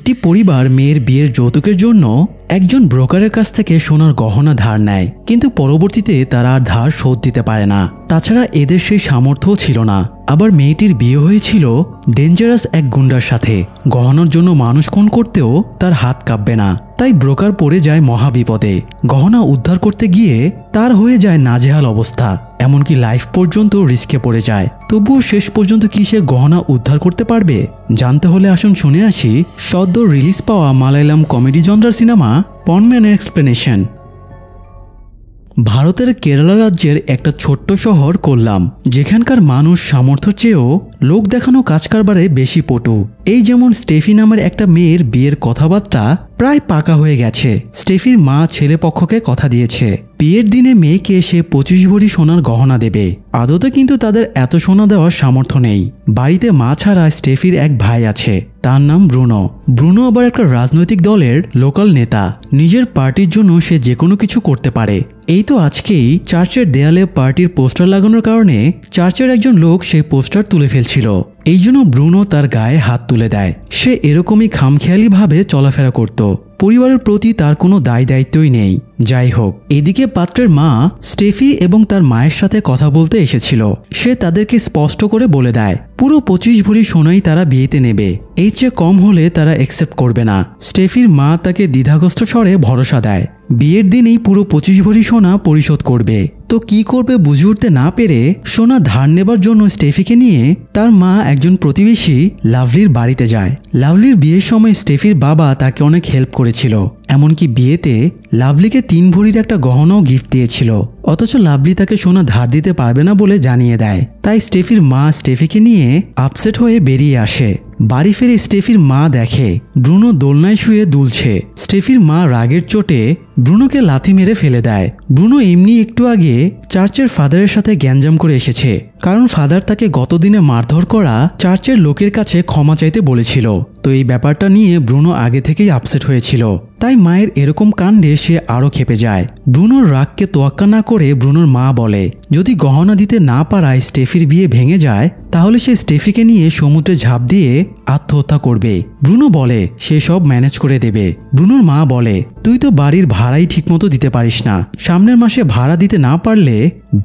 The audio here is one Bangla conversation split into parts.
একটি পরিবার মেয়ের বিয়ের যৌতুকের জন্য একজন ব্রোকারের কাছ থেকে সোনার গহনা ধার নেয়, কিন্তু পরবর্তীতে তারা আর ধার শোধ দিতে পারে না। তাছাড়া এদের সেই সামর্থ্যও ছিল না। আবার মেয়েটির বিয়ে হয়েছিল ডেঞ্জারাস এক গুন্ডার সাথে। গহনার জন্য মানুষ খুন করতেও তার হাত কাঁপবে না। তাই ব্রোকার পড়ে যায় মহাবিপদে। গহনা উদ্ধার করতে গিয়ে তার হয়ে যায় নাজেহাল অবস্থা, এমনকি লাইফ পর্যন্ত রিস্কে পড়ে যায়। তবুও শেষ পর্যন্ত কি সে গহনা উদ্ধার করতে পারবে? জানতে হলে আসুন শুনে আসি সদ্য রিলিজ পাওয়া মালায়ালাম কমেডি জনরার সিনেমা পনম্যানের এক্সপ্লেনেশন। ভারতের কেরালা রাজ্যের একটা ছোট্ট শহর কোল্লাম, যেখানকার মানুষ সামর্থ্যের চেয়েও লোক দেখানো কাজ কারবারে বেশি পটু। এই যেমন স্টেফি নামের একটা মেয়ের বিয়ের কথাবার্তা প্রায় পাকা হয়ে গেছে। স্টেফির মা ছেলে পক্ষকে কথা দিয়েছে বিয়ের দিনে মেয়েকে সে 25 ভরি সোনার গহনা দেবে। আদতে কিন্তু তাদের এত সোনা দেওয়ার সামর্থ্য নেই। বাড়িতে মা ছাড়া স্টেফির এক ভাই আছে, তার নাম ব্রুনো। ব্রুনো আবার একটা রাজনৈতিক দলের লোকাল নেতা। নিজের পার্টির জন্য সে যে কোনো কিছু করতে পারে। এই তো আজকেই চার্চের দেয়ালে পার্টির পোস্টার লাগানোর কারণে চার্চের একজন লোক সেই পোস্টার তুলে ফেলছিল। এই জন্য ব্রুনো তার গায়ে হাত তুলে দেয়। সে এরকমই খামখেয়ালিভাবে চলাফেরা করত। পরিবারের প্রতি তার কোনো দায় দায়িত্বই নেই। যাই হোক, এদিকে পাত্রের মা স্টেফি এবং তার মায়ের সাথে কথা বলতে এসেছিল। সে তাদেরকে স্পষ্ট করে বলে দেয় পুরো 25 ভরি সোনাই তারা বিয়েতে নেবে, এর চেয়ে কম হলে তারা অ্যাকসেপ্ট করবে না। স্টেফির মা তাকে দ্বিধাগ্রস্ত স্বরে ভরসা দেয় বিয়ের দিনেই পুরো 25 ভরি সোনা পরিশোধ করবে। তো কি করবে বুঝে উঠতে না পেরে সোনা ধার নেবার জন্য স্টেফিকে নিয়ে তার মা একজন প্রতিবেশী লাভলির বাড়িতে যায়। লাভলির বিয়ের সময় স্টেফির বাবা তাকে অনেক হেল্প করেছিল, এমনকি বিয়েতে লাভলিকে 3 ভরির একটা গহনাও গিফট দিয়েছিল। অথচ লাভলি তাকে সোনা ধার দিতে পারবে না বলে জানিয়ে দেয়। তাই স্টেফির মা স্টেফিকে নিয়ে আপসেট হয়ে বেরিয়ে আসে। বাড়ি ফিরে স্টেফির মা দেখে ব্রুনো দোলনায় শুয়ে দুলছে। স্টেফির মা রাগের চোটে ব্রুনোকে লাথি মেরে ফেলে দেয়। ব্রুনো এমনি একটু আগে চার্চের ফাদারের সাথে গ্যাঞ্জাম করে এসেছে, কারণ ফাদার তাকে গতদিনে মারধর করা চার্চের লোকের কাছে ক্ষমা চাইতে বলেছিল। তো এই ব্যাপারটা নিয়ে ব্রুনো আগে থেকেই আপসেট হয়েছিল। তাই মায়ের এরকম কাণ্ডে সে আরও ক্ষেপে যায়। ব্রুনোর রাগকে তোয়াক্কা না করে ব্রুনোর মা বলে যদি গহনা দিতে না পারায় স্টেফির বিয়ে ভেঙে যায় তাহলে সে স্টেফিকে নিয়ে সমুদ্রে ঝাঁপ দিয়ে আত্মহত্যা করবে। ব্রুনো বলে সে সব ম্যানেজ করে দেবে। ব্রুনোর মা বলে তুই তো বাড়ির ভাড়াই ঠিকমতো দিতে পারিস না, সামনের মাসে ভাড়া দিতে না পারলে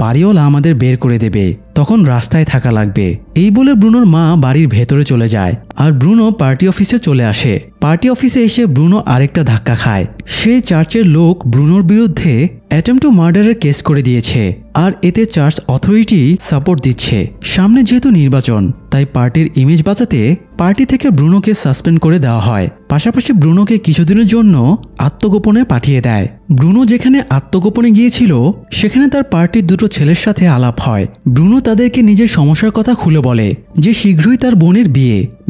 বাড়িওয়ালা আমাদের বের করে দেবে, তখন রাস্তায় থাকা লাগবে। এই বলে ব্রুনোর মা বাড়ির ভেতরে চলে যায় আর ব্রুনো পার্টি অফিসে চলে আসে। পার্টি অফিসে এসে ব্রুনো আরেকটা ধাক্কা খায়। সেই চার্চের লোক ব্রুনোর বিরুদ্ধে অ্যাটেম্প টু মার্ডারের কেস করে দিয়েছে, আর এতে চার্চ অথরিটি সাপোর্ট দিচ্ছে। সামনে যেহেতু নির্বাচন, তাই পার্টির ইমেজ বাঁচাতে পার্টি থেকে ব্রুনোকে সাসপেন্ড করে দেওয়া হয়। পাশাপাশি ব্রুনোকে কিছুদিনের জন্য আত্মগোপনে পাঠিয়ে দেয়। ব্রুনো যেখানে আত্মগোপনে গিয়েছিল সেখানে তার পার্টির দুটো ছেলের সাথে আলাপ হয়। ব্রুনো তাদেরকে নিজের সমস্যার কথা খুলে বলে যে শীঘ্রই তার বোনের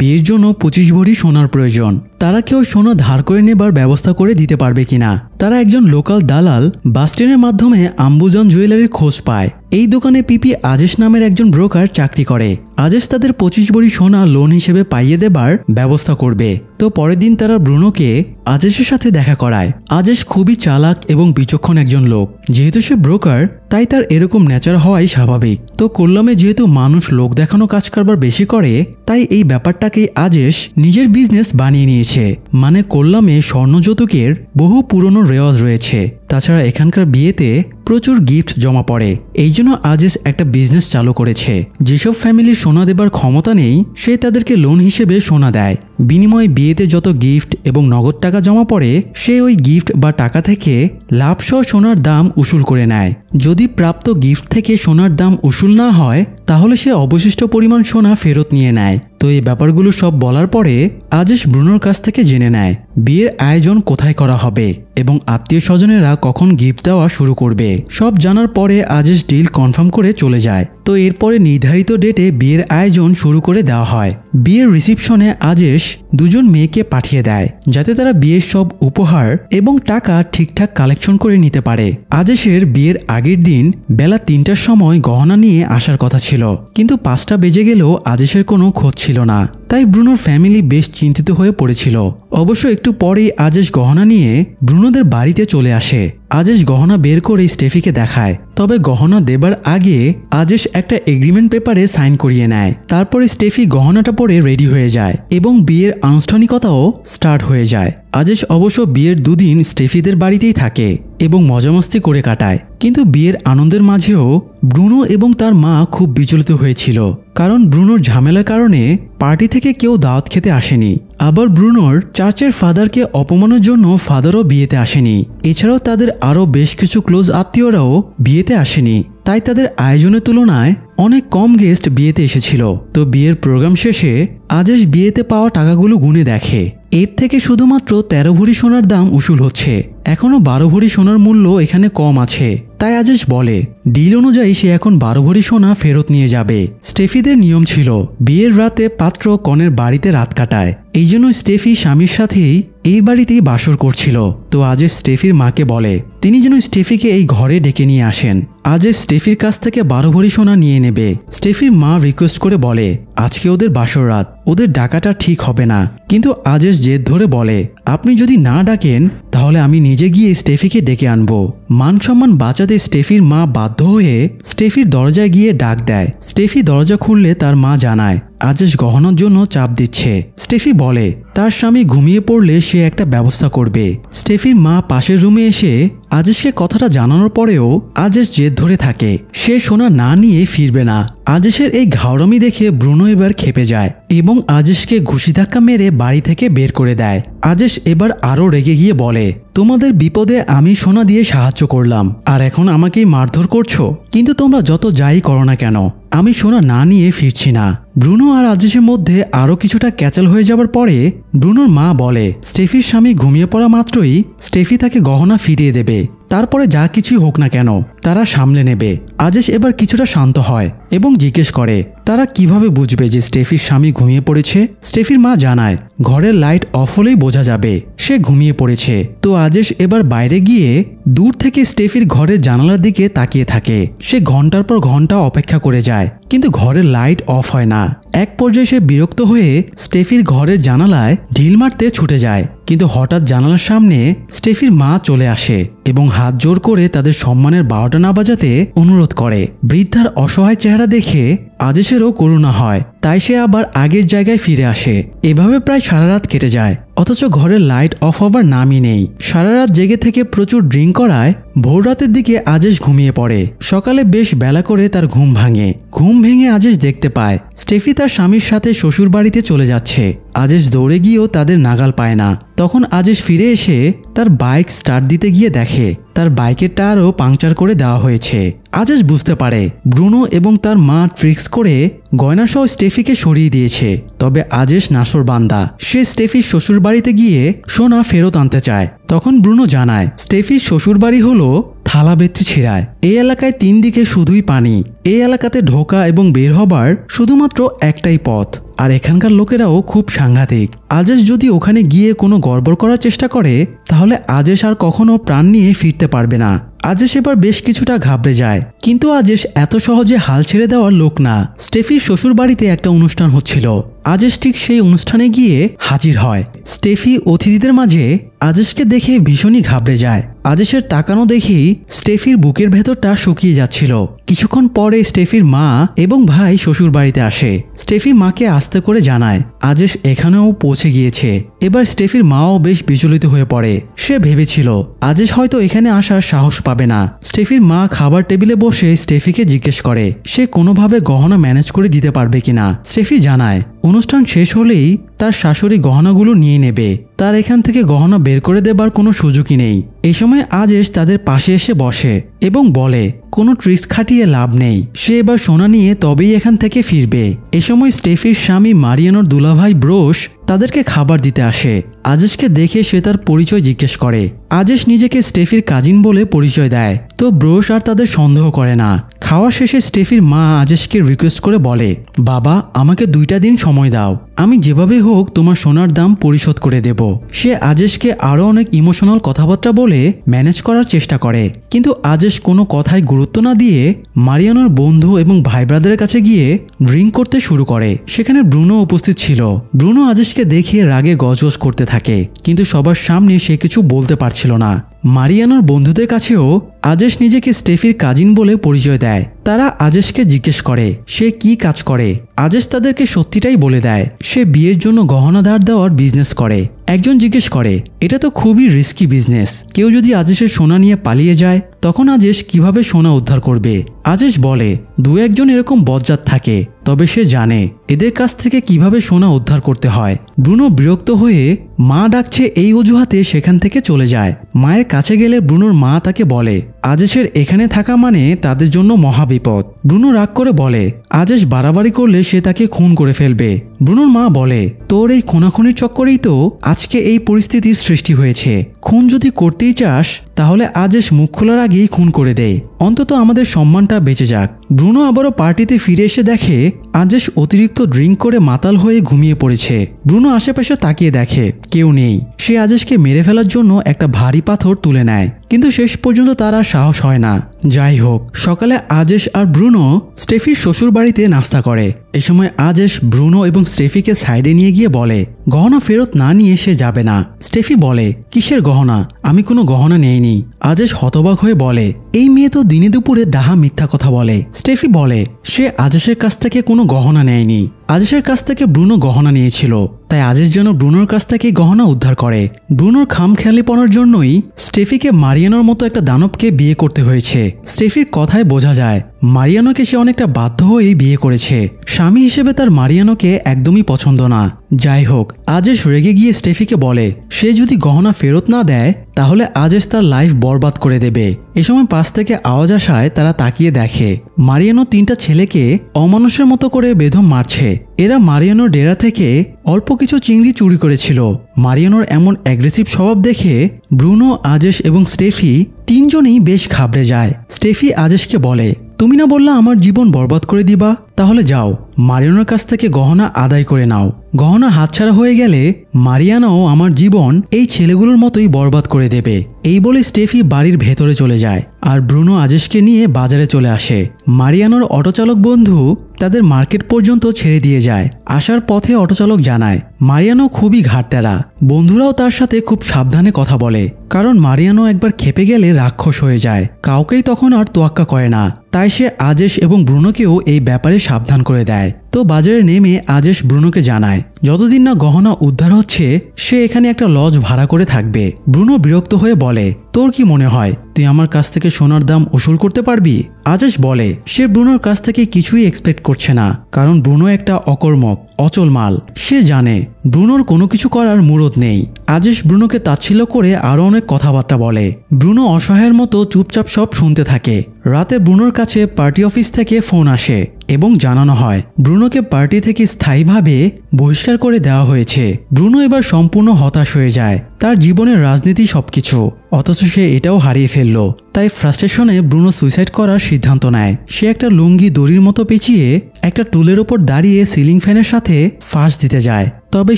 বিয়ের জন্য 25 ভরি সোনার প্রয়োজন। তারা কেউ সোনা ধার করে নেবার ব্যবস্থা করে দিতে পারবে কিনা। তারা একজন লোকাল দালাল বাসস্ট্যান্ডের মাধ্যমে আম্বুজান জুয়েলারির খোঁজ পায়। এই দোকানে পিপি আজেশ নামের একজন ব্রোকার চাকরি করে। আজেশ তাদের 25 ভরি সোনা লোন হিসেবে পাইয়ে দেবার ব্যবস্থা করবে। তো পরের দিন তারা ব্রুনোকে আজেশের সাথে দেখা করায়। আজেশ খুবই চালাক এবং বিচক্ষণ একজন লোক। যেহেতু সে ব্রোকার, তাই তার এরকম নেচার হওয়াই স্বাভাবিক। তো কোল্লামে যেহেতু মানুষ লোক দেখানো কাজ কারবার বেশি করে, তাই এই ব্যাপারটাকেই আজেশ নিজের বিজনেস বানিয়ে নিয়েছে। মানে কোল্লামে স্বর্ণ যৌতুকের বহু পুরনো রেওয়াজ রয়েছে। তাছাড়া এখানকার বিয়েতে প্রচুর গিফট জমা পড়ে। এই জন্য আজেশ একটা বিজনেস চালু করেছে। যেসব ফ্যামিলির সোনা দেবার ক্ষমতা নেই সে তাদেরকে লোন হিসেবে সোনা দেয়। বিনিময়ে বিয়েতে যত গিফট এবং নগদ টাকা জমা পড়ে সে ওই গিফট বা টাকা থেকে লাভসহ সোনার দাম উসুল করে নেয়। যদি প্রাপ্ত গিফট থেকে সোনার দাম উসুল না হয় তাহলে সে অবশিষ্ট পরিমাণ সোনা ফেরত নিয়ে নেয়। তো এই ব্যাপারগুলো সব বলার পরে আজেশ ব্রুনোর কাছ থেকে জেনে নেয় বিয়ের আয়োজন কোথায় করা হবে এবং আত্মীয় স্বজনেরা কখন গিফট দেওয়া শুরু করবে। সব জানার পরে আজেশ ডিল কনফার্ম করে চলে যায়। তো এরপরে নির্ধারিত ডেটে বিয়ের আয়োজন শুরু করে দেওয়া হয়। বিয়ের রিসেপশনে আজেশ দুজন মেয়েকে পাঠিয়ে দেয় যাতে তারা বিয়ের সব উপহার এবং টাকা ঠিকঠাক কালেকশন করে নিতে পারে। আজেশের বিয়ের আগের দিন বেলা 3টার সময় গহনা নিয়ে আসার কথা ছিল, কিন্তু 5টা বেজে গেলেও আজেশের কোনো খোঁজ ছিল না। তাই ব্রুনোর ফ্যামিলি বেশ চিন্তিত হয়ে পড়েছিল। অবশ্য একটু পরেই আজেশ গহনা নিয়ে ব্রুনোদের বাড়িতে চলে আসে। আজেশ গহনা বের করে স্টেফিকে দেখায়। তবে গহনা দেবার আগে আজেশ একটা এগ্রিমেন্ট পেপারে সাইন করিয়ে নেয়। তারপরে স্টেফি গহনাটা পরে রেডি হয়ে যায় এবং বিয়ের আনুষ্ঠানিকতাও স্টার্ট হয়ে যায়। আজেশ অবশ্য বিয়ের দুদিন স্টেফিদের বাড়িতেই থাকে এবং মজামস্তি করে কাটায়। কিন্তু বিয়ের আনন্দের মাঝেও ব্রুনো এবং তার মা খুব বিচলিত হয়েছিল, কারণ ব্রুনোর ঝামেলার কারণে পার্টি থেকে কেউ দাওয়াত খেতে আসেনি। আবার ব্রুনোর চার্চের ফাদারকে অপমানের জন্য ফাদারও বিয়েতে আসেনি। এছাড়াও তাদের আরও বেশ কিছু ক্লোজ আত্মীয়রাও বিয়েতে আসেনি। তাই তাদের আয়োজনের তুলনায় অনেক কম গেস্ট বিয়েতে এসেছিল। তো বিয়ের প্রোগ্রাম শেষে আজেশ বিয়েতে পাওয়া টাকাগুলো গুনে দেখে। এর থেকে শুধুমাত্র 13 ভরি সোনার দাম উসুল হচ্ছে। এখনও 12 ভরি সোনার মূল্য এখানে কম আছে। তাই আজেশ বলে ডিল অনুযায়ী সে এখন 12 ভরি সোনা ফেরত নিয়ে যাবে। স্টেফিদের নিয়ম ছিল বিয়ের রাতে পাত্র কনের বাড়িতে রাত কাটায়। এই জন্য স্টেফি স্বামীর সাথেই এই বাড়িতেই বাসর করছিল। তো আজেশ স্টেফির মাকে বলে তিনি যেন স্টেফিকে এই ঘরে ডেকে নিয়ে আসেন। আজেশ স্টেফির কাছ থেকে 12 ভরি সোনা নিয়ে নেবে। স্টেফির মা রিকোয়েস্ট করে বলে আজকে ওদের বাসর রাত, ওদের ডাকাটা ঠিক হবে না। কিন্তু আজেশ জেদ ধরে বলে আপনি যদি না ডাকেন তাহলে আমি নিজে গিয়ে স্টেফিকে ডেকে আনবো। মান সম্মান বাঁচাতে স্টেফির মা বাধ্য হয়ে স্টেফির দরজায় গিয়ে ডাক দেয়। স্টেফি দরজা খুললে তার মা জানায় আজেশ গহনার জন্য চাপ দিচ্ছে। স্টেফি বলে তার স্বামী ঘুমিয়ে পড়লে সে একটা ব্যবস্থা করবে। স্টেফির মা পাশের রুমে এসে আজেশকে কথাটা জানানোর পরেও আজেশ জেদ ধরে থাকে, সে সোনা না নিয়ে ফিরবে না। আজেশের এই ঘাওড়ামি দেখে ব্রুনো এবার খেপে যায় এবং আজেশকে ঘুষি ধাক্কা মেরে বাড়ি থেকে বের করে দেয়। আজেশ এবার আরও রেগে গিয়ে বলে তোমাদের বিপদে আমি সোনা দিয়ে সাহায্য করলাম, আর এখন আমাকেই মারধর করছো। কিন্তু তোমরা যত যাই করো না কেন আমি সোনা না নিয়ে ফিরছি না। ব্রুনো আর আজেশের মধ্যে আরও কিছুটা ক্যাচাল হয়ে যাবার পরে ব্রুনোর মা বলে স্টেফির স্বামী ঘুমিয়ে পড়া মাত্রই স্টেফি তাকে গহনা ফিরিয়ে দেবে। তারপরে যা কিছুই হোক না কেন তারা সামলে নেবে। আজেশ এবার কিছুটা শান্ত হয় এবং জিজ্ঞেস করে তারা কিভাবে বুঝবে যে স্টেফির স্বামী ঘুমিয়ে পড়েছে। স্টেফির মা জানায় ঘরের লাইট অফ হলেই বোঝা যাবে সে ঘুমিয়ে পড়েছে। তো আজেশ এবার বাইরে গিয়ে দূর থেকে স্টেফির ঘরের জানালার দিকে তাকিয়ে থাকে। সে ঘন্টার পর ঘন্টা অপেক্ষা করে যায় কিন্তু ঘরের লাইট অফ হয় না। এক পর্যায়ে সে বিরক্ত হয়ে স্টেফির ঘরের জানালায় ঢিল মারতে ছুটে যায়। কিন্তু হঠাৎ জানালার সামনে স্টেফির মা চলে আসে এবং হাত জোর করে তাদের সম্মানের 12টা না বাজাতে অনুরোধ করে। বৃদ্ধার অসহায় চেহারা দেখে আজেশেরও করুণা হয়, তাই সে আবার আগের জায়গায় ফিরে আসে। এভাবে প্রায় সারা রাত কেটে যায়, অথচ ঘরের লাইট অফ হবার নামই নেই। সারা রাত জেগে থেকে প্রচুর ড্রিঙ্ক করায় ভোর রাতের দিকে আজেশ ঘুমিয়ে পড়ে। সকালে বেশ বেলা করে তার ঘুম ভাঙে। ঘুম ভেঙে আজেশ দেখতে পায় স্টেফি তার স্বামীর সাথে শ্বশুর বাড়িতে চলে যাচ্ছে। আজেশ দৌড়ে গিয়েও তাদের নাগাল পায় না। তখন আজেশ ফিরে এসে তার বাইক স্টার্ট দিতে গিয়ে দেখে তার বাইকের টায়ারও পাংচার করে দেওয়া হয়েছে। আজেশ বুঝতে পারে ব্রুনো এবং তার মা ট্রিক্স করে গয়নাসহ স্টেফিকে সরিয়ে দিয়েছে। তবে আজেশ নাছোড়বান্দা, সে স্টেফির শ্বশুর বাড়িতে গিয়ে সোনা ফেরত আনতে চায়। তখন ব্রুনো জানায় স্টেফির শ্বশুর বাড়ি হলো থালাবেত্রী ছিড়ায়। এই এলাকায় 3 দিকে শুধুই পানি। এই এলাকাতে ঢোকা এবং বের হবার শুধুমাত্র একটাই পথ, আর এখানকার লোকেরাও খুব সাংঘাতিক। আজেশ যদি ওখানে গিয়ে কোনো গড়বড় করার চেষ্টা করে তাহলে আজেশ আর কখনো প্রাণ নিয়ে ফিরতে পারবে না। আজেশ এবার বেশ কিছুটা ঘাবড়ে যায়, কিন্তু আজেশ এত সহজে হাল ছেড়ে দেওয়ার লোক না। স্টেফির শ্বশুর বাড়িতে একটা অনুষ্ঠান হচ্ছিল। আজেশ ঠিক সেই অনুষ্ঠানে গিয়ে হাজির হয়। স্টেফি অতিথিদের মাঝে আজেশকে দেখে ভীষণই ঘাবড়ে যায়। আজেশের তাকানো দেখেই স্টেফির বুকের ভেতরটা শুকিয়ে যাচ্ছিল। কিছুক্ষণ পরে স্টেফির মা এবং ভাই শ্বশুর বাড়িতে আসে। স্টেফি মাকে আস্তে করে জানায় আজেশ এখানেও পৌঁছে গিয়েছে। এবার স্টেফির মাও বেশ বিচলিত হয়ে পড়ে। সে ভেবেছিল আজেশ হয়তো এখানে আসার সাহস পাবে না। স্টেফির মা খাবার টেবিলে বসে স্টেফিকে জিজ্ঞেস করে সে কোনোভাবে গহনা ম্যানেজ করে দিতে পারবে কিনা। স্টেফি জানায় অনুষ্ঠান শেষ হলেই তার শাশুড়ি গহনাগুলো নিয়ে নেবে, তার এখান থেকে গহনা বের করে দেবার কোনো সুযোগই নেই। এই সময় আজেশ তাদের পাশে এসে বসে এবং বলে কোনো ট্রিক্স খাটিয়ে লাভ নেই, সে এবার সোনা নিয়ে তবেই এখান থেকে ফিরবে। এ সময় স্টেফির স্বামী মারিয়ানোর দুলাভাই ব্রোশ তাদেরকে খাবার দিতে আসে। আজেশকে দেখে সে তার পরিচয় জিজ্ঞেস করে। আজেশ নিজেকে স্টেফির কাজিন বলে পরিচয় দেয়। তো ব্রোশ আর তাদের সন্দেহ করে না। খাওয়া শেষে স্টেফির মা আজেশকে রিকোয়েস্ট করে বলে বাবা আমাকে 2টা দিন সময় দাও, আমি যেভাবে হোক তোমার সোনার দাম পরিশোধ করে দেব। সে আজেশকে আরো অনেক ইমোশনাল কথাবার্তা বলে ম্যানেজ করার চেষ্টা করে, কিন্তু আজেশ কোনো কথায় গুরুত্ব না দিয়ে মারিয়ানোর বন্ধু এবং ভাই ব্রাদারের কাছে গিয়ে ড্রিঙ্ক করতে শুরু করে। সেখানে ব্রুনো উপস্থিত ছিল। ব্রুনো আজেশকে দেখে রাগে গজগজ করতে থাকে, কিন্তু সবার সামনে সে কিছু বলতে পারছিল না। মারিয়ানোর বন্ধুদের কাছেও আজেশ নিজেকে স্টেফির কাজিন বলে পরিচয় দেয়। তারা আজেশকে জিজ্ঞেস করে সে কি কাজ করে। আজেশ তাদেরকে সত্যিটাই বলে দেয় সে বিয়ের জন্য গহনা ধার দেওয়ার বিজনেস করে। একজন জিজ্ঞেস করে এটা তো খুবই রিস্কি বিজনেস, কেউ যদি আজেশের সোনা নিয়ে পালিয়ে যায় তখন আজেশ কিভাবে সোনা উদ্ধার করবে। আজেশ বলে দু একজন এরকম বজ্জাত থাকে, তবে সে জানে এদের কাছ থেকে কিভাবে সোনা উদ্ধার করতে হয়। ব্রুনো বিরক্ত হয়ে মা ডাকছে এই অজুহাতে সেখান থেকে চলে যায়। মায়ের কাছে গেলে ব্রুনোর মা তাকে বলে আজেশের এখানে থাকা মানে তাদের জন্য মহাবিপদ। ব্রুনো রাগ করে বলে আজেশ বাড়াবাড়ি করলে সে তাকে খুন করে ফেলবে। ব্রুনোর মা বলে তোর এই খুনাখুনির চক্করেই তো আজকে এই পরিস্থিতির সৃষ্টি হয়েছে। খুন যদি করতেই চাস তাহলে আজেশ মুখ খোলার আগেই খুন করে দে, অন্তত আমাদের সম্মানটা বেঁচে যাক। ব্রুনো আবারও পার্টিতে ফিরে এসে দেখে আজেশ অতিরিক্ত ড্রিঙ্ক করে মাতাল হয়ে ঘুমিয়ে পড়েছে। ব্রুনো আশেপাশে তাকিয়ে দেখে কেউ নেই। সে আজেশকে মেরে ফেলার জন্য একটা ভারী পাথর তুলে নেয়, কিন্তু শেষ পর্যন্ত তার আর সাহস হয় না। যাই হোক, সকালে আজেশ আর ব্রুনো স্টেফির শ্বশুর বাড়িতে নাস্তা করে। এ সময় আজেশ ব্রুনো এবং স্টেফিকে সাইডে নিয়ে গিয়ে বলে গহনা ফেরত না নিয়ে সে যাবে না। স্টেফি বলে কিসের গহনা, আমি কোনো গহনা নেইনি। আজেশ হতবাক হয়ে বলে এই মেয়ে তো দিনে দুপুরে ডাহা মিথ্যা কথা বলে। স্টেফি বলে সে আজেশের কাছ থেকে কোনো গহনা নেয়নি, আজেশের কাছ থেকে ব্রুনো গহনা নিয়েছিল, তাই আজেশ যেন ব্রুনোর কাছ থেকে গহনা উদ্ধার করে। ব্রুনোর খামখেয়ালিপনার জন্যই স্টেফিকে মারিয়ানোর মতো একটা দানবকে বিয়ে করতে হয়েছে। স্টেফির কথায় বোঝা যায় মারিয়ানোকে সে অনেকটা বাধ্য হয়েই বিয়ে করেছে। স্বামী হিসেবে তার মারিয়ানোকে একদমই পছন্দ না। যাই হোক, আজেশ রেগে গিয়ে স্টেফিকে বলে সে যদি গহনা ফেরত না দেয় তাহলে আজেশ তার লাইফ বরবাদ করে দেবে। এ সময় পাশ থেকে আওয়াজ আসায় তারা তাকিয়ে দেখে মারিয়ানো তিনটা ছেলেকে অমানুষের মতো করে বেদম মারছে। এরা মারিয়ানোর ডেরা থেকে অল্প কিছু চিংড়ি চুরি করেছিল। মারিয়ানোর এমন অ্যাগ্রেসিভ স্বভাব দেখে ব্রুনো, আজেশ এবং স্টেফি তিনজনেই বেশ ঘাবড়ে যায়। স্টেফি আজেশকে বলে তুমি না বললা আমার জীবন বরবাদ করে দিবা, তাহলে যাও মারিয়ানোর কাছ থেকে গহনা আদায় করে নাও। গহনা হাতছাড়া হয়ে গেলে মারিয়ানাও আমার জীবন এই ছেলেগুলোর মতোই বরবাদ করে দেবে। এই বলে স্টেফি বাড়ির ভেতরে চলে যায় আর ব্রুনো আজেশকে নিয়ে বাজারে চলে আসে। মারিয়ানোর অটোচালক বন্ধু তাদের মার্কেট পর্যন্ত ছেড়ে দিয়ে যায়। আসার পথে অটোচালক জানায় মারিয়ানো খুবই ঘাটতেরা। বন্ধুরাও তার সাথে খুব সাবধানে কথা বলে, কারণ মারিয়ানো একবার খেপে গেলে রাক্ষস হয়ে যায়, কাউকেই তখন আর তোয়াক্কা করে না। তাই সে আজেশ এবং ব্রুনোকেও এই ব্যাপারে সাবধান করে দেয়। তো বাজারে নেমে আজেশ ব্রুনোকে জানায় যতদিন না গহনা উদ্ধার হচ্ছে সে এখানে একটা লজ ভাড়া করে থাকবে। ব্রুনো বিরক্ত হয়ে বলে তোর কি মনে হয় তুই আমার কাছ থেকে সোনার দাম উসুল করতে পারবি? আজেশ বলে সে ব্রুনোর কাছ থেকে কিছুই এক্সপেক্ট করছে না, কারণ ব্রুনো একটা অকর্মক অচল মাল। সে জানে ব্রুনোর কোনো কিছু করার মুরদ নেই। আজেশ ব্রুনোকে তাচ্ছিল্য করে আরো অনেক কথাবার্তা বলে। ব্রুনো অসহায়ের মতো চুপচাপ সব শুনতে থাকে। রাতে ব্রুনোর কাছে পার্টি অফিস থেকে ফোন আসে এবং জানানো হয় ব্রুনোকে পার্টি থেকে স্থায়ীভাবে বহিষ্কার করে দেওয়া হয়েছে। ব্রুনো এবার সম্পূর্ণ হতাশ হয়ে যায়। তার জীবনের রাজনীতি সবকিছু, অথচ সে এটাও হারিয়ে ফেলল। তাই ফ্রাস্ট্রেশনে ব্রুনো সুইসাইড করার সিদ্ধান্ত নেয়। সে একটা লুঙ্গি দড়ির মতো পেঁচিয়ে একটা টুলের ওপর দাঁড়িয়ে সিলিং ফ্যানের সাথে ফাঁস দিতে যায়। তবে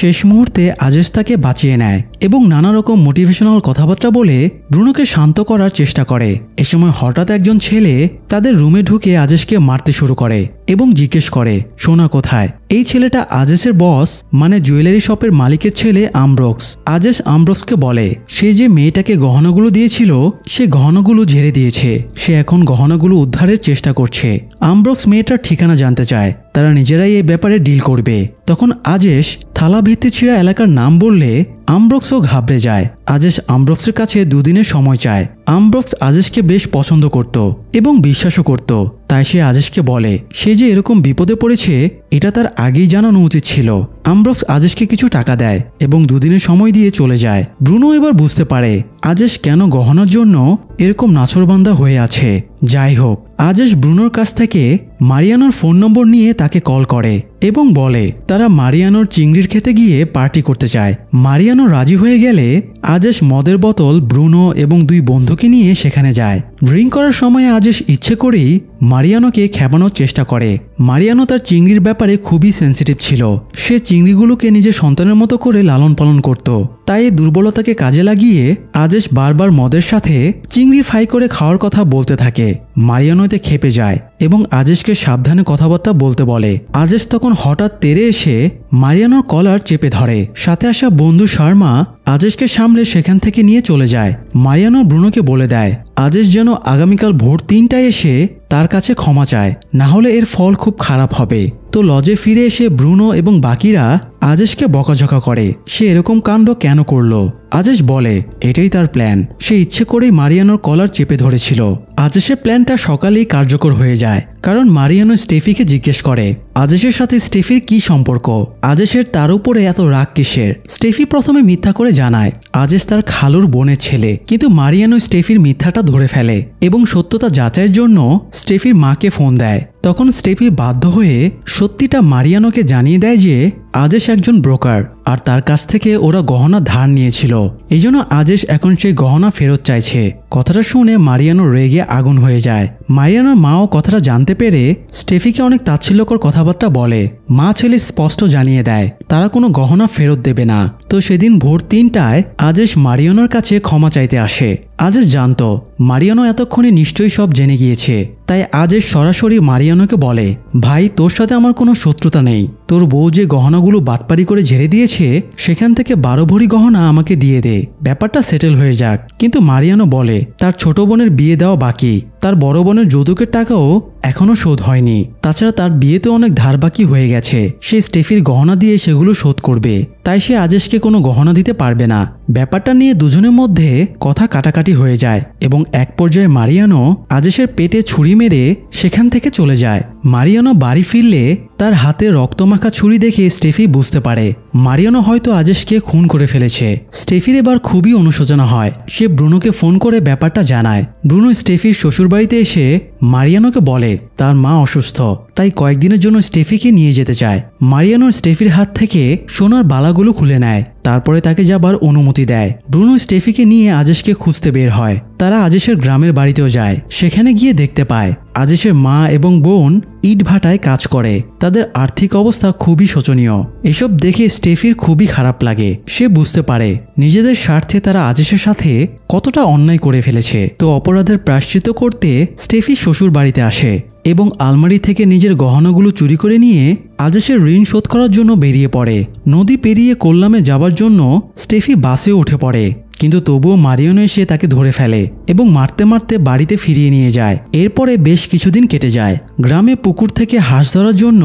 শেষ মুহূর্তে আজেশ তাকে বাঁচিয়ে নেয় এবং নানা রকম মোটিভেশনাল কথাবার্তা বলে ব্রুনোকে শান্ত করার চেষ্টা করে। এ সময় হঠাৎ একজন ছেলে তাদের রুমে ঢুকে আজেশকে মারতে শুরু করে এবং জিজ্ঞেস করে সোনা কোথায়। এই ছেলেটা আজেশের বস মানে জুয়েলারি শপের মালিকের ছেলে আমব্রোক্স। আজেশ আমব্রোক্সকে বলে সে যে মেয়েটাকে গহনাগুলো দিয়েছিল সে গহনাগুলো ঝেড়ে দিয়েছে, সে এখন গহনাগুলো উদ্ধারের চেষ্টা করছে। আমব্রোক্স মেয়েটার ঠিকানা জানতে চায়, তারা নিজেরাই এই ব্যাপারে ডিল করবে। তখন আজেশ থালা ভিত্তি ছিঁড়া এলাকার নাম বললে আমব্রোক্সও ঘাবড়ে যায়। আজেশ আমব্রোক্সের কাছে দুদিনের সময় চায়। আমব্রোক্স আজেশকে বেশ পছন্দ করত এবং বিশ্বাসও করত, তাই সে আজেশকে বলে সে যে এরকম বিপদে পড়েছে এটা তার আগেই জানানো উচিত ছিল। আমব্রোক্স আজেশকে কিছু টাকা দেয় এবং দুদিনের সময় দিয়ে চলে যায়। ব্রুনো এবার বুঝতে পারে আজেশ কেন গহনার জন্য এরকম নাছোড়বান্দা হয়ে আছে। যাই হোক, আজেশ ব্রুনোর কাছ থেকে মারিয়ানোর ফোন নম্বর নিয়ে তাকে কল করে এবং বলে তারা মারিয়ানোর চিংড়ির খেতে গিয়ে পার্টি করতে চায়। মারিয়ানো রাজি হয়ে গেলে আজেশ মদের বোতল, ব্রুনো এবং 2 বন্ধুকে নিয়ে সেখানে যায়। ড্রিঙ্ক করার সময় আজেশ ইচ্ছে করেই মারিয়ানোকে খেপানোর চেষ্টা করে। মারিয়ানো তার চিংড়ির ব্যাপারে খুবই সেন্সিটিভ ছিল। সে চিংড়িগুলোকে নিজের সন্তানের মতো করে লালন পালন করত। তাই এই দুর্বলতাকে কাজে লাগিয়ে আজেশ বারবার মদের সাথে চিংড়ি ফ্রাই করে খাওয়ার কথা বলতে থাকে। মারিয়ানো এতে খেপে যায় এবং আজেশকে সাবধানে কথাবার্তা বলতে বলে। আজেশ তখন হঠাৎ তেড়ে এসে মারিয়ানোর কলার চেপে ধরে। সাথে আসা বন্ধু শর্মা আজেশকে সামলে সেখান থেকে নিয়ে চলে যায়। মারিয়ানো ব্রুনোকে বলে দেয় আজেশ যেন আগামীকাল ভোর 3টায় এসে তার কাছে ক্ষমা চায়, না হলে এর ফল খুব খারাপ হবে। তো লজে ফিরে এসে ব্রুনো এবং বাকিরা আজেশকে বকাঝকা করে সে এরকম কাণ্ড কেন করলো। আজেশ বলে এটাই তার প্ল্যান। সে ইচ্ছে করেই মারিয়ানোর কলার চেপে ধরেছিল। আজেশের প্ল্যানটা সকালেই কার্যকর হয়ে যায়, কারণ মারিয়ানো স্টেফিকে জিজ্ঞেস করে আজেশের সাথে স্টেফির কি সম্পর্ক, আজেশের তার উপরে এত রাগ কিসের। স্টেফি প্রথমে মিথ্যা করে জানায় আজেশ তার খালুর বোনের ছেলে, কিন্তু মারিয়ানো স্টেফির মিথ্যাটা ধরে ফেলে এবং সত্যতা যাচাইয়ের জন্য স্টেফির মাকে ফোন দেয়। তখন স্টেফি বাধ্য হয়ে সত্যিটা মারিয়ানোকে জানিয়ে দেয় যে আজেশ একজন ব্রোকার আর তার কাছ থেকে ওরা গহনা ধার নিয়েছিল। এই জন্য আজেশ এখন সেই গহনা ফেরত চাইছে। কথাটা শুনে মারিয়ানো রেগে আগুন হয়ে যায়। মারিয়ানোর মাও কথাটা জানতে পেরে স্টেফিকে অনেক তাচ্ছিল্যকর কথাবার্তা বলে। মা ছেলে স্পষ্ট জানিয়ে দেয় তারা কোনো গহনা ফেরত দেবে না। তো সেদিন ভোর 3টায় আজেশ মারিয়ানোর কাছে ক্ষমা চাইতে আসে। আজেশ জানতো মারিয়ানো এতক্ষণে নিশ্চয়ই সব জেনে গিয়েছে, তাই আজেশ সরাসরি মারিয়ানোকে বলে ভাই, তোর সাথে আমার কোনো শত্রুতা নেই। তোর বউ যে গহনাগুলো বাটপারি করে ঝেড়ে দিয়েছে সেখান থেকে 12 ভরি গহনা আমাকে দিয়ে দে, ব্যাপারটা সেটেল হয়ে যাক। কিন্তু মারিয়ানো বলে তার ছোট বোনের বিয়ে দেওয়া বাকি, তার বড় বোনের যৌতুকের টাকাও এখনো শোধ হয়নি। তাছাড়া তার বিয়েতে অনেক ধার বাকি হয়ে গেছে, সে স্টেফির গহনা দিয়ে সেগুলো শোধ করবে, তাই সে আজেশকে কোনো গহনা দিতে পারবে না। ব্যাপারটা নিয়ে দুজনের মধ্যে কথা কাটাকাটি হয়ে যায় এবং এক পর্যায়ে মারিয়ানো আজেশের পেটে ছুরি মেরে সেখান থেকে চলে যায়। মারিয়ানো বাড়ি ফিরলে তার হাতে রক্তমাখা ছুরি দেখে স্টেফি বুঝতে পারে মারিয়ানো হয়তো আজেশকে খুন করে ফেলেছে। স্টেফির এবার খুবই অনুশোচনা হয়। সে ব্রুনোকে ফোন করে ব্যাপারটা জানায়। ব্রুনো স্টেফির শ্বশুরবাড়িতে এসে মারিয়ানোকে বলে তার মা অসুস্থ, তাই কয়েকদিনের জন্য স্টেফিকে নিয়ে যেতে চায়। মারিয়ানো স্টেফির হাত থেকে সোনার বালাগুলো খুলে নেয়, তারপরে তাকে যাবার অনুমতি দেয়। ব্রুনো স্টেফিকে নিয়ে আজেশকে খুঁজতে বের হয়। তারা আজেশের গ্রামের বাড়িতেও যায়। সেখানে গিয়ে দেখতে পায় আজেশের মা এবং বোন ইট ভাটায় কাজ করে। তাদের আর্থিক অবস্থা খুবই শোচনীয়। এসব দেখে স্টেফির খুবই খারাপ লাগে। সে বুঝতে পারে নিজেদের স্বার্থে তারা আজেশের সাথে কতটা অন্যায় করে ফেলেছে। তো অপরাধের প্রায়শ্চিত্ত করতে স্টেফি শ্বশুর বাড়িতে আসে এবং আলমারি থেকে নিজের গহনাগুলো চুরি করে নিয়ে আজেশের ঋণ শোধ করার জন্য বেরিয়ে পড়ে। নদী পেরিয়ে কোল্লামে যাবার জন্য স্টেফি বাসে উঠে পড়ে, কিন্তু তবুও মারিয়ানো এসে তাকে ধরে ফেলে এবং মারতে মারতে বাড়িতে ফিরিয়ে নিয়ে যায়। এরপরে বেশ কিছুদিন কেটে যায়। গ্রামে পুকুর থেকে হাঁস ধরার জন্য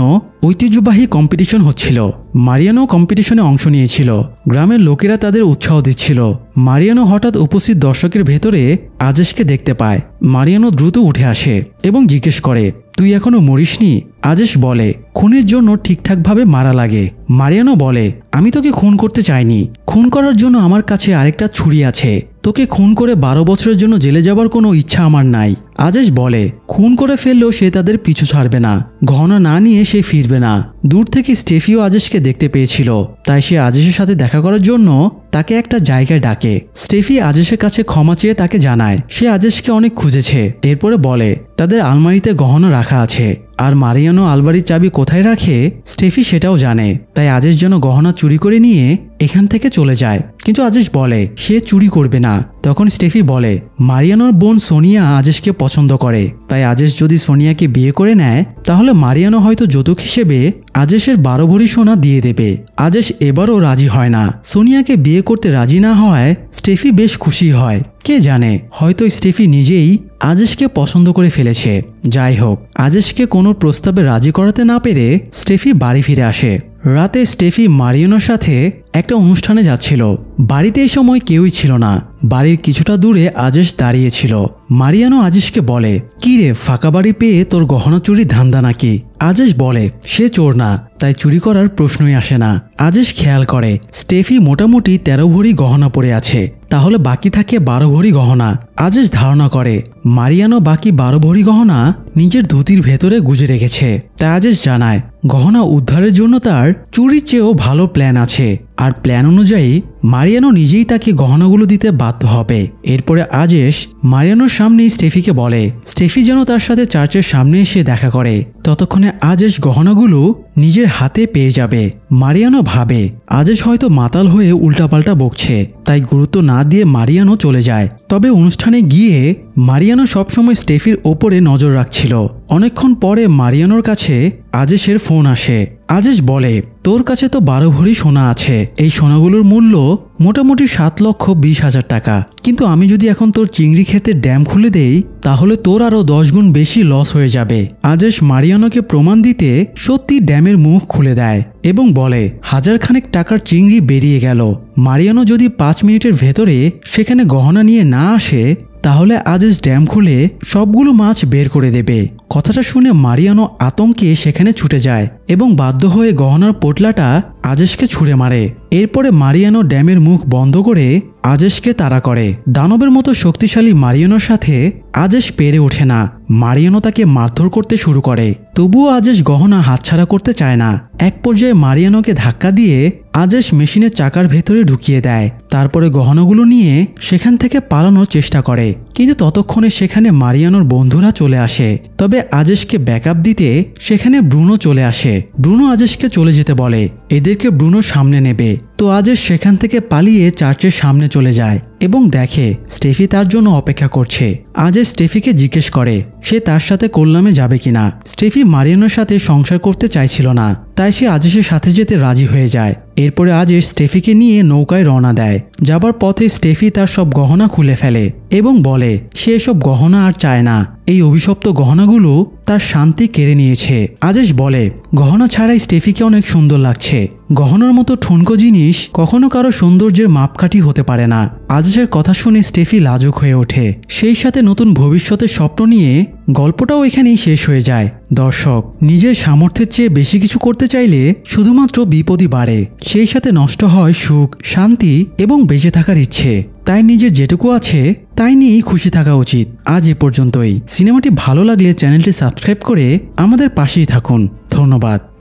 ঐতিহ্যবাহী কম্পিটিশন হচ্ছিল। মারিয়ানো কম্পিটিশনে অংশ নিয়েছিল। গ্রামের লোকেরা তাদের উৎসাহ দিচ্ছিল। মারিয়ানো হঠাৎ উপস্থিত দর্শকের ভেতরে আজেশকে দেখতে পায়। মারিয়ানো দ্রুত উঠে আসে এবং জিজ্ঞেস করে তুই এখনো মরিসনি? আজেশ বলে খুনের জন্য ঠিকঠাকভাবে মারা লাগে। মারিয়ানো বলে আমি তোকে খুন করতে চাইনি, খুন করার জন্য আমার কাছে আরেকটা ছুরি আছে। তোকে খুন করে 12 বছরের জন্য জেলে যাবার কোনো ইচ্ছা আমার নাই। আজেশ বলে খুন করে ফেললেও সে তাদের পিছু ছাড়বে না, গহনা না নিয়ে সে ফিরবে না। দূর থেকে স্টেফিও আজেশকে দেখতে পেয়েছিল, তাই সে আজেশের সাথে দেখা করার জন্য তাকে একটা জায়গায় ডাকে। স্টেফি আজেশের কাছে ক্ষমা চেয়ে তাকে জানায় সে আজেশকে অনেক খুঁজেছে। এরপরে বলে তাদের আলমারিতে গহনা রাখা আছে, আর মারিয়ানো আলমারির চাবি কোথায় রাখে স্টেফি সেটাও জানে। তাই আজেশ যেন গহনা চুরি করে নিয়ে এখান থেকে চলে যায়, কিন্তু আজেশ বলে সে চুরি করবে না। তখন স্টেফি বলে মারিয়ানোর বোন সোনিয়া আজেশকে পছন্দ করে, তাই আজেশ যদি সোনিয়াকে বিয়ে করে নেয় তাহলে মারিয়ানো হয়তো যৌতুক হিসেবে আজেশের 12 ভরি সোনা দিয়ে দেবে। আজেশ এবারও রাজি হয় না। সোনিয়াকে বিয়ে করতে রাজি না হওয়ায় স্টেফি বেশ খুশি হয়। কে জানে হয়তো স্টেফি নিজেই আজেশকে পছন্দ করে ফেলেছে। যাই হোক, আজেশকে কোনো প্রস্তাবে রাজি করাতে না পেরে স্টেফি বাড়ি ফিরে আসে। রাতে স্টেফি মারিয়ানোর সাথে একটা অনুষ্ঠানে যাচ্ছিল। বাড়িতে এই সময় কেউই ছিল না। বাড়ির কিছুটা দূরে আজেশ দাঁড়িয়েছিল। মারিয়ানো আজেশকে বলে কি রে, ফাঁকা বাড়ি পেয়ে তোর গহনা চুরির ধান্দা নাকি? আজেশ বলে সে চোর না, তাই চুরি করার প্রশ্নই আসে না। আজেশ খেয়াল করে স্টেফি মোটামুটি 13 ভরি গহনা পরে আছে, তাহলে বাকি থাকে 12 ভরি গহনা। আজেশ ধারণা করে মারিয়ানো বাকি 12 ভরি গহনা নিজের ধুতির ভেতরে গুজে রেখেছে। তাই আজেশ জানায় গহনা উদ্ধারের জন্য তার চুরির চেয়েও ভালো প্ল্যান আছে, আর প্ল্যান অনুযায়ী মারিয়ানো নিজেই তাকে গহনাগুলো দিতে বাধ্য হবে। এরপরে আজেশ মারিয়ানোর সামনেই স্টেফিকে বলে স্টেফি যেন তার সাথে চার্চের সামনে এসে দেখা করে। ততক্ষণে আজেশ গহনাগুলো নিজের হাতে পেয়ে যাবে। মারিয়ানো ভাবে আজেশ হয়তো মাতাল হয়ে উল্টাপাল্টা বকছে, তাই গুরুত্ব না দিয়ে মারিয়ানো চলে যায়। তবে অনুষ্ঠানে গিয়ে মারিয়ানো সবসময় স্টেফির ওপরে নজর রাখছিল। অনেকক্ষণ পরে মারিয়ানোর কাছে আজেশের ফোন আসে। আজেশ বলে তোর কাছে তো 12 ভরি সোনা আছে, এই সোনাগুলোর মূল্য মোটামুটি 7,20,000 টাকা, কিন্তু আমি যদি এখন তোর চিংড়ি ক্ষেতের ড্যাম খুলে দেই তাহলে তোর আরো 10 গুণ বেশি লস হয়ে যাবে। আজেশ মারিয়ানোকে প্রমাণ দিতে সত্যি ড্যামের মুখ খুলে দেয় এবং বলে 1000 খানেক টাকার চিংড়ি বেরিয়ে গেল। মারিয়ানো যদি 5 মিনিটের ভেতরে সেখানে গহনা নিয়ে না আসে তাহলে আজেশ ড্যাম খুলে সবগুলো মাছ বের করে দেবে। কথাটা শুনে মারিয়ানো আতঙ্কে সেখানে ছুটে যায় এবং বাধ্য হয়ে গহনার পোটলাটা আজেশকে ছুঁড়ে মারে। এরপরে মারিয়ানো ড্যামের মুখ বন্ধ করে আজেশকে তাড়া করে। দানবের মতো শক্তিশালী মারিয়ানোর সাথে আজেশ পেরে ওঠে না। মারিয়ানো তাকে মারধর করতে শুরু করে, তবুও আজেশ গহনা হাতছাড়া করতে চায় না। এক পর্যায়ে মারিয়ানোকে ধাক্কা দিয়ে আজেশ মেশিনের চাকার ভেতরে ঢুকিয়ে দেয়। তারপরে গহনাগুলো নিয়ে সেখান থেকে পালানোর চেষ্টা করে, কিন্তু ততক্ষণে সেখানে মারিয়ানোর বন্ধুরা চলে আসে। তবে আজেশকে ব্যাকআপ দিতে সেখানে ব্রুনো চলে আসে। ব্রুনো আজেশকে চলে যেতে বলে, এদেরকে ব্রুনো সামনে নেবে। তো আজেশ সেখান থেকে পালিয়ে চার্চের সামনে চলে যায় এবং দেখে স্টেফি তার জন্য অপেক্ষা করছে। আজেশ স্টেফিকে জিজ্ঞেস করে সে তার সাথে কল্যাণে যাবে কিনা। স্টেফি মারিয়ানোর সাথে সংসার করতে চাইছিল না, তাই সে আজেশের সাথে যেতে রাজি হয়ে যায়। এরপরে আজেশ স্টেফিকে নিয়ে নৌকায় রওনা দেয়। যাবার পথে স্টেফি তার সব গহনা খুলে ফেলে এবং বলে সে এসব গহনা আর চায় না, এই অভিশপ্ত গহনাগুলো তার শান্তি কেড়ে নিয়েছে। আজেশ বলে গহনা ছাড়াই স্টেফিকে অনেক সুন্দর লাগছে। গহনার মতো ঠুনকো জিনিস কখনো কারো সৌন্দর্যের মাপকাঠি হতে পারে না। আজেশের কথা শুনে স্টেফি লাজুক হয়ে ওঠে। সেই সাথে নতুন ভবিষ্যতের স্বপ্ন নিয়ে গল্পটাও এখানেই শেষ হয়ে যায়। দর্শক, নিজের সামর্থ্যের চেয়ে বেশি কিছু করতে চাইলে শুধুমাত্র বিপদই বাড়ে, সেই সাথে নষ্ট হয় সুখ, শান্তি এবং বেঁচে থাকার ইচ্ছে। তাই নিজের যেটুকু আছে তাই নিয়েই খুশি থাকা উচিত। আজ এ পর্যন্তই। সিনেমাটি ভালো লাগলে চ্যানেলটি সাবস্ক্রাইব করে আমাদের পাশেই থাকুন। ধন্যবাদ।